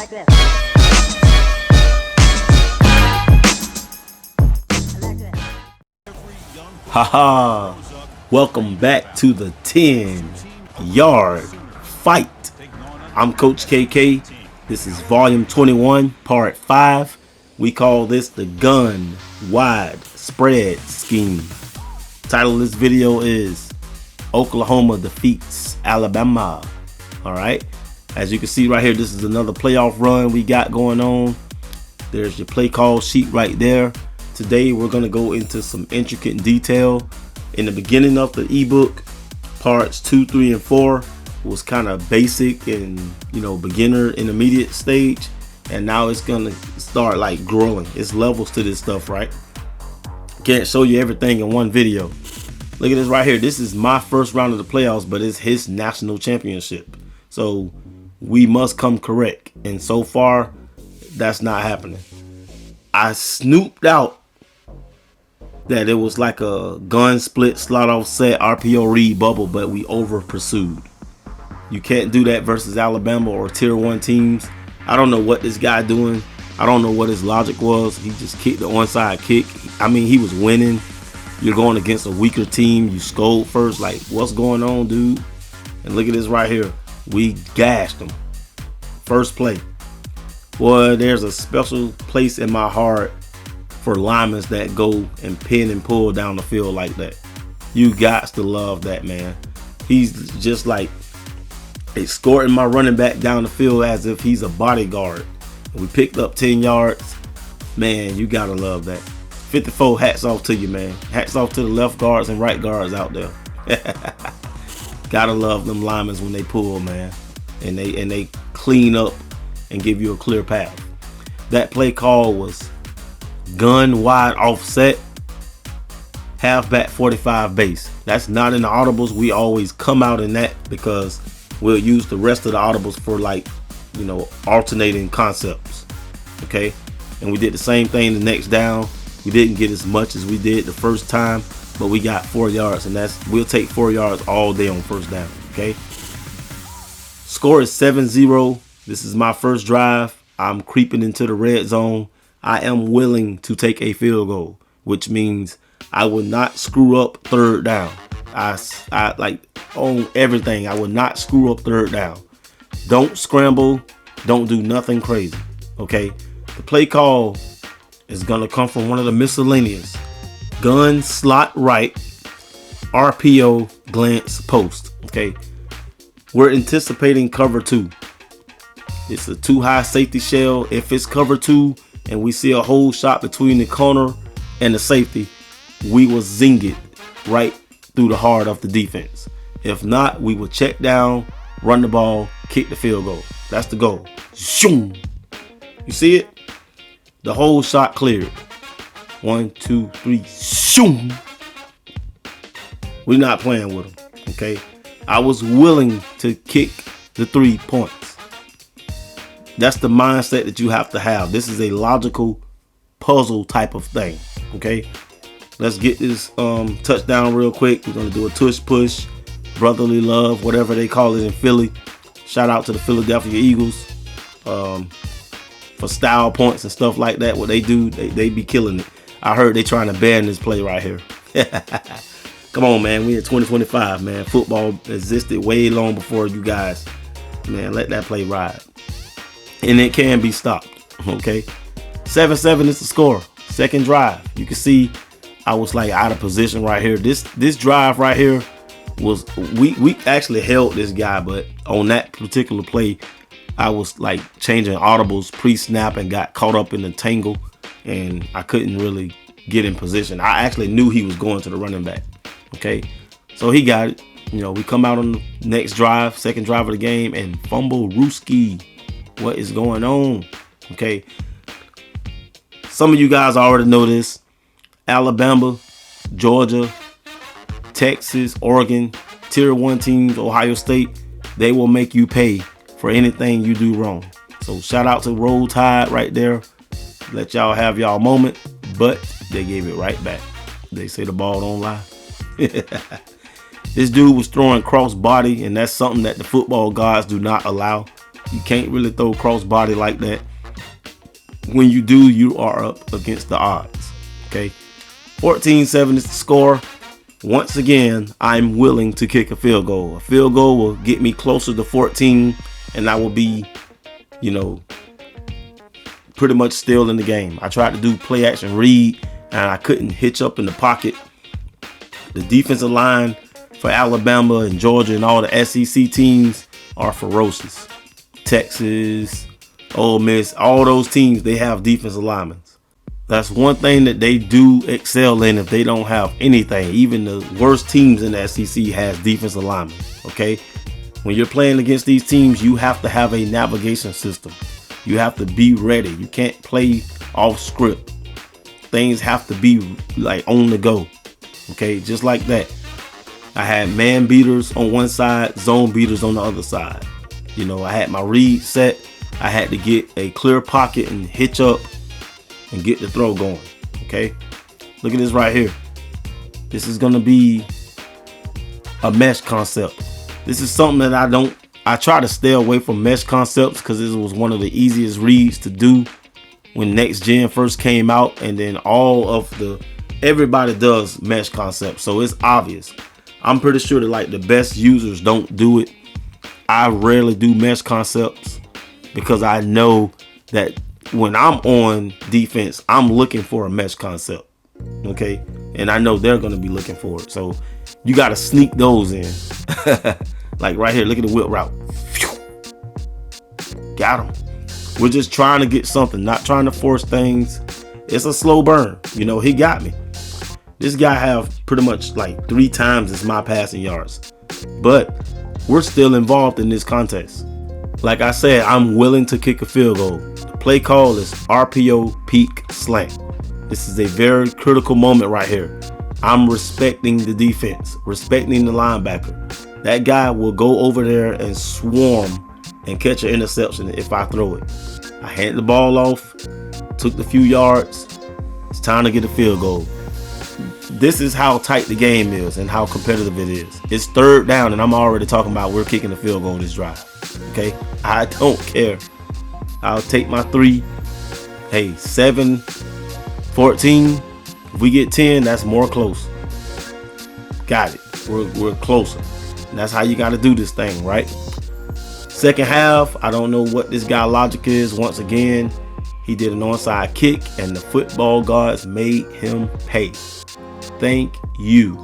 like this. I like this. Haha! Welcome back to the 10-yard fight. I'm Coach KK. This is volume 21, part 5. We call this the gun wide spread scheme. Title of this video is Oklahoma defeats Alabama. Alright, as you can see right here, this is another playoff run we got going on. There's your play call sheet right there. Today we're going to go into some intricate detail. In the beginning of the ebook, parts 2, 3, and 4 was kind of basic and, beginner intermediate stage, and now it's going to start like growing. It's levels to this stuff, right? Can't show you everything in one video. Look at this right here. This is my first round of the playoffs, but it's his national championship, so we must come correct, and so far that's not happening. I snooped out that it was like a gun split slot offset RPO read bubble, but we over pursued. You can't do that versus Alabama or tier 1 teams. I don't know what this guy doing. I don't know what his logic was. He just kicked the onside kick. I mean, he was winning. You're going against a weaker team. You scored first. Like, what's going on, dude? And look at this right here. We gashed them. First play. Boy, there's a special place in my heart for linemen that go and pin and pull down the field like that. You got to love that, man. He's just like escorting my running back down the field as if he's a bodyguard. We picked up 10 yards. Man, you gotta love that. 54, hats off to you, man. Hats off to the left guards and right guards out there. Gotta love them linemen when they pull, man. And they clean up and give you a clear path. That play call was gun wide offset, halfback 45 base. That's not in the audibles. We always come out in that because we'll use the rest of the audibles for alternating concepts. Okay, and we did the same thing the next down. We didn't get as much as we did the first time, but we got 4 yards, and we'll take 4 yards all day on first down. Okay, score is 7-0. This is my first drive. I'm creeping into the red zone. I am willing to take a field goal, which means I will not screw up third down. I like on everything. I will not screw up third down. Don't scramble. Don't do nothing crazy. Okay. The play call is gonna come from one of the miscellaneous. Gun slot right, RPO glance post. Okay. We're anticipating cover 2. It's a 2 high safety shell. If it's cover 2 and we see a hole shot between the corner and the safety, we will zing it right through the heart of the defense. If not, we will check down, run the ball, kick the field goal. That's the goal. Shoom. You see it? The whole shot cleared. 1, 2, 3. Shoom. We're not playing with them. Okay. I was willing to kick the 3 points. That's the mindset that you have to have. This is a logical puzzle type of thing. Okay. Let's get this touchdown real quick. We're going to do a tush push, brotherly love, whatever they call it in Philly. Shout out to the Philadelphia Eagles for style points and stuff like that. What they do, they be killing it. I heard they trying to ban this play right here. Come on, man. We in 2025, man. Football existed way long before you guys. Man, let that play ride. And it can be stopped. Okay. 7-7 is the score. Second drive. You can see I was like out of position right here. This drive right here was we actually held this guy, but on that particular play, I was like changing audibles pre-snap and got caught up in the tangle, and I couldn't really get in position. I actually knew he was going to the running back. Okay, so he got it. We come out on the next drive, second drive of the game, and fumble Rooski. What is going on? Okay, some of you guys already know this. Alabama, Georgia, Texas, Oregon, tier 1 teams, Ohio State, they will make you pay for anything you do wrong. So shout out to Roll Tide right there. Let y'all have y'all moment, but they gave it right back. They say the ball don't lie. This dude was throwing cross body, and that's something that the football gods do not allow. You can't really throw crossbody like that. When you do, you are up against the odds. Okay, 14-7 is the score. Once again, I'm willing to kick a field goal. A field goal will get me closer to 14, and I will be, pretty much still in the game. I tried to do play action read, and I couldn't hitch up in the pocket. The defensive line for Alabama and Georgia and all the SEC teams are ferocious. Texas, Ole Miss, all those teams, they have defensive linemen. That's one thing that they do excel in if they don't have anything. Even the worst teams in the SEC has defensive linemen, okay? When you're playing against these teams, you have to have a navigation system. You have to be ready. You can't play off script. Things have to be like on the go, okay? Just like that. I had man beaters on one side, zone beaters on the other side. I had my read set. I had to get a clear pocket and hitch up and get the throw going. Okay, look at this right here. This is gonna be a mesh concept. This is something that I try to stay away from mesh concepts because this was one of the easiest reads to do when Next Gen first came out, and then everybody does mesh concepts, so it's obvious. I'm pretty sure that like the best users don't do it. I rarely do mesh concepts because I know that when I'm on defense, I'm looking for a mesh concept. Okay. And I know they're going to be looking for it. So you got to sneak those in. Like right here, look at the whip route. Got him. We're just trying to get something, not trying to force things. It's a slow burn. He got me. This guy have pretty much like 3 times as my passing yards, but we're still involved in this contest. Like I said, I'm willing to kick a field goal. The play call is RPO peak slant. This is a very critical moment right here. I'm respecting the defense, respecting the linebacker. That guy will go over there and swarm and catch an interception if I throw it. I handed the ball off, took the few yards. It's time to get a field goal. This is how tight the game is and how competitive it is. It's 3rd down and I'm already talking about we're kicking the field goal this drive. Okay, I don't care. I'll take my 3. Hey, 7-14. If we get 10, that's more close. Got it. We're closer. And that's how you got to do this thing, right? Second half, I don't know what this guy logic is. Once again, he did an onside kick and the football guards made him pay. Thank you.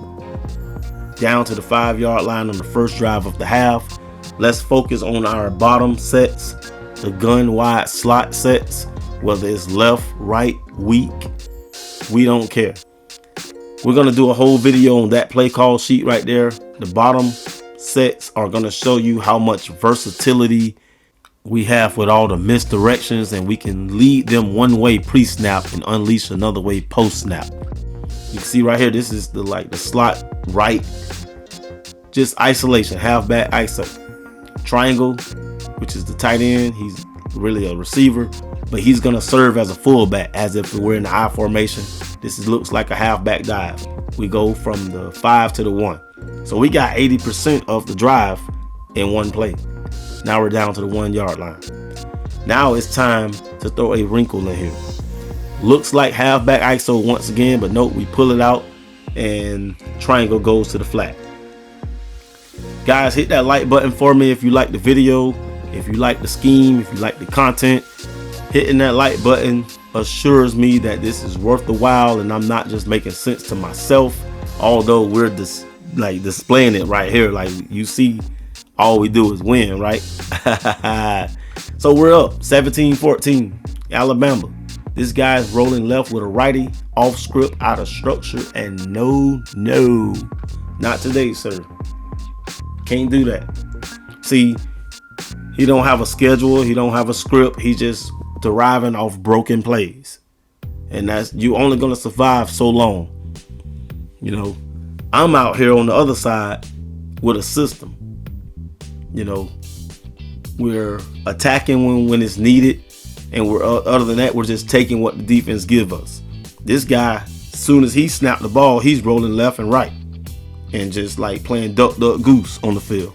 Down to the 5-yard line on the first drive of the half. Let's focus on our bottom sets, the gun wide slot sets, whether it's left, right, weak. We don't care. We're going to do a whole video on that play call sheet right there. The bottom sets are going to show you how much versatility we have with all the misdirections, and we can lead them one way pre-snap and unleash another way post-snap. You can see right here, this is the slot right, just isolation, halfback ISO. Triangle, which is the tight end, he's really a receiver, but he's gonna serve as a fullback, as if we're in the I formation. This looks like a halfback dive. We go from the 5 to the 1. So we got 80% of the drive in one play. Now we're down to the 1-yard line. Now it's time to throw a wrinkle in here. Looks like halfback ISO once again, but nope, we pull it out and triangle goes to the flat. Guys, hit that like button for me if you like the video, if you like the scheme, if you like the content. Hitting that like button assures me that this is worth the while and I'm not just making sense to myself, although we're displaying it right here. Like you see, all we do is win, right? So we're up 17-14, Alabama. This guy's rolling left with a righty, off script, out of structure, and no, not today, sir. Can't do that. See, he don't have a schedule, he don't have a script, he's just deriving off broken plays. And that's, you only gonna survive so long. I'm out here on the other side with a system. We're attacking when it's needed. And other than that, we're just taking what the defense give us. This guy, as soon as he snapped the ball, he's rolling left and right and just like playing duck, duck, goose on the field.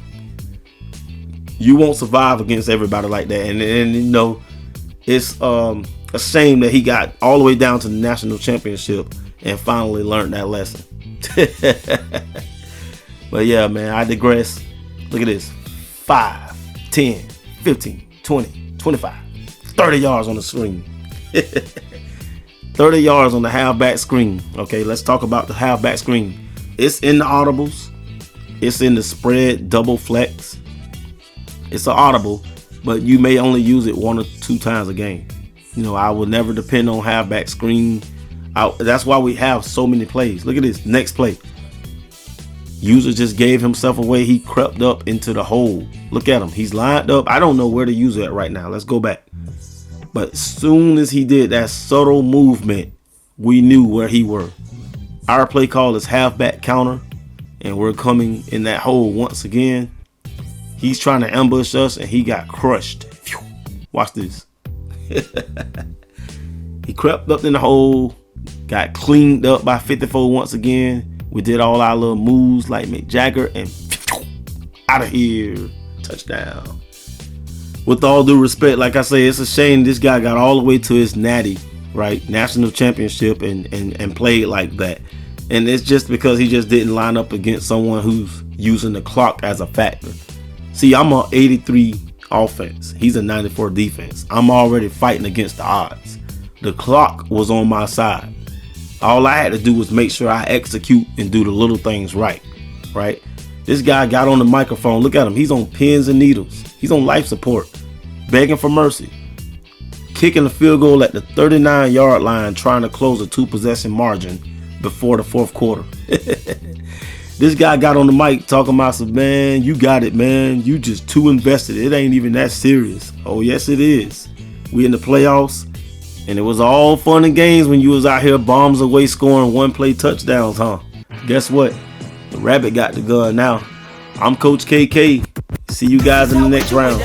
You won't survive against everybody like that. And you know, it's a shame that he got all the way down to the national championship and finally learned that lesson. But yeah, man, I digress. Look at this. 5, 10, 15, 20, 25, 30 yards on the screen. 30 yards on the halfback screen. Okay, let's talk about the halfback screen. It's in the audibles. It's in the spread double flex. It's an audible, but you may only use it 1 or 2 times a game. You know, I will never depend on halfback screen. That's why we have so many plays. Look at this next play. User just gave himself away. He crept up into the hole. Look at him. He's lined up. I don't know where the user at right now. Let's go back. But as soon as he did that subtle movement, we knew where he were. Our play call is halfback counter, and we're coming in that hole once again. He's trying to ambush us, and he got crushed. Watch this. He crept up in the hole, got cleaned up by 54 once again. We did all our little moves like Mick Jagger, and out of here. Touchdown. With all due respect, like I say, it's a shame this guy got all the way to his natty, right? National championship and played like that. And it's just because he just didn't line up against someone who's using the clock as a factor. See, I'm an 83 offense. He's a 94 defense. I'm already fighting against the odds. The clock was on my side. All I had to do was make sure I execute and do the little things right, right? This guy got on the microphone. Look at him. He's on pins and needles. He's on life support, begging for mercy, kicking the field goal at the 39-yard line, trying to close a 2-possession margin before the 4th quarter. This guy got on the mic talking about some, man, you got it, man. You just too invested. It ain't even that serious. Oh, yes, it is. We in the playoffs, and it was all fun and games when you was out here bombs away scoring 1-play touchdowns, huh? Guess what? The rabbit got the gun now. I'm Coach KK. See you guys in the next round.